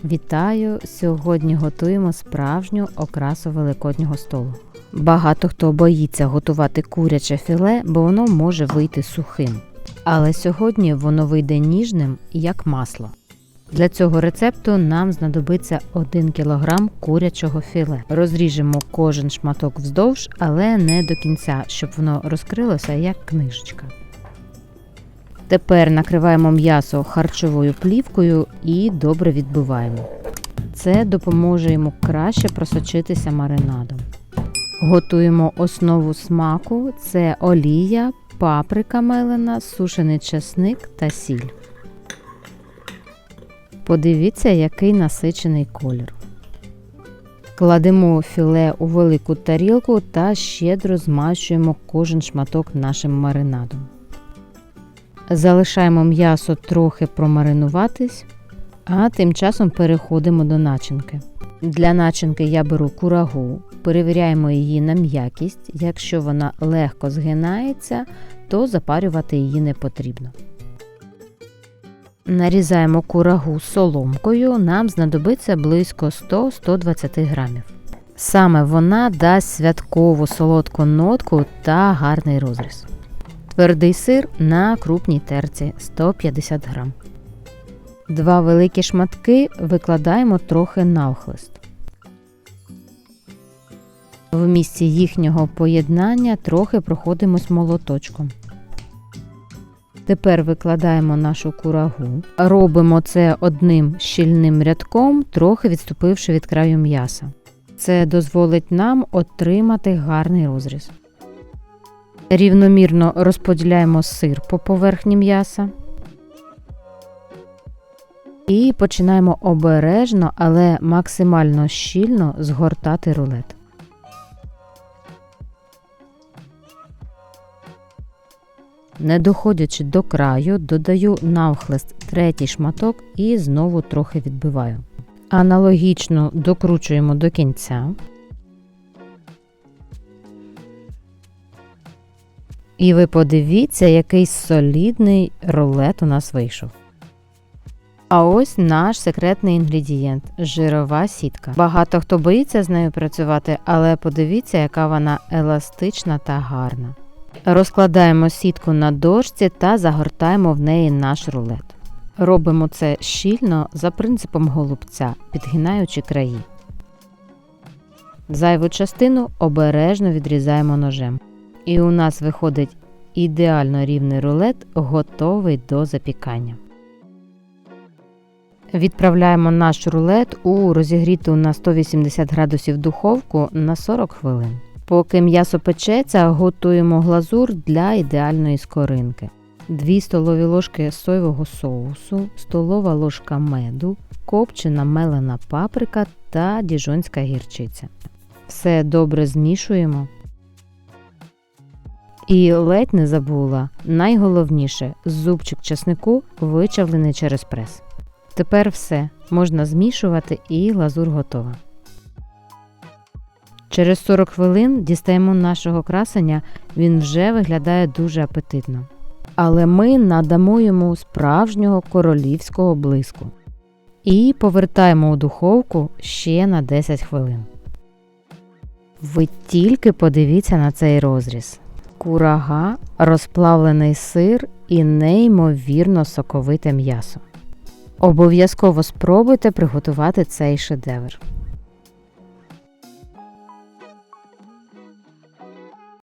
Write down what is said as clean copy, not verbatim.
Вітаю! Сьогодні готуємо справжню окрасу великоднього столу. Багато хто боїться готувати куряче філе, бо воно може вийти сухим. Але сьогодні воно вийде ніжним, як масло. Для цього рецепту нам знадобиться 1 кг курячого філе. Розріжемо кожен шматок вздовж, але не до кінця, щоб воно розкрилося як книжечка. Тепер накриваємо м'ясо харчовою плівкою і добре відбиваємо. Це допоможе йому краще просочитися маринадом. Готуємо основу смаку – це олія, паприка мелена, сушений чесник та сіль. Подивіться, який насичений колір. Кладемо філе у велику тарілку та щедро змащуємо кожен шматок нашим маринадом. Залишаємо м'ясо трохи промаринуватись, а тим часом переходимо до начинки. Для начинки я беру курагу, перевіряємо її на м'якість. Якщо вона легко згинається, то запарювати її не потрібно. Нарізаємо курагу соломкою, нам знадобиться близько 100-120 грамів. Саме вона дасть святкову солодку нотку та гарний розріз. Твердий сир на крупній терці 150 грам. 2 великі шматки викладаємо трохи навхлист. В місці їхнього поєднання трохи проходимось молоточком. Тепер викладаємо нашу курагу. Робимо це одним щільним рядком, трохи відступивши від краю м'яса. Це дозволить нам отримати гарний розріз. Рівномірно розподіляємо сир по поверхні м'яса. І починаємо обережно, але максимально щільно згортати рулет. Не доходячи до краю, додаю навхлист 3-й шматок і знову трохи відбиваю. Аналогічно докручуємо до кінця. І ви подивіться, який солідний рулет у нас вийшов. А ось наш секретний інгредієнт – жирова сітка. Багато хто боїться з нею працювати, але подивіться, яка вона еластична та гарна. Розкладаємо сітку на дошці та загортаємо в неї наш рулет. Робимо це щільно за принципом голубця, підгинаючи краї. Зайву частину обережно відрізаємо ножем. І у нас виходить ідеально рівний рулет, готовий до запікання. Відправляємо наш рулет у розігріту на 180 градусів духовку на 40 хвилин. Поки м'ясо печеться, готуємо глазур для ідеальної скоринки. 2 столові ложки соєвого соусу, столова ложка меду, копчена мелена паприка та діжонська гірчиця. Все добре змішуємо. І ледь не забула, найголовніше – зубчик часнику, вичавлений через прес. Тепер все, можна змішувати і глазур готова. Через 40 хвилин дістаємо нашого красення, він вже виглядає дуже апетитно. Але ми надамо йому справжнього королівського блиску. І повертаємо у духовку ще на 10 хвилин. Ви тільки подивіться на цей розріз. Курага, розплавлений сир і неймовірно соковите м'ясо. Обов'язково спробуйте приготувати цей шедевр.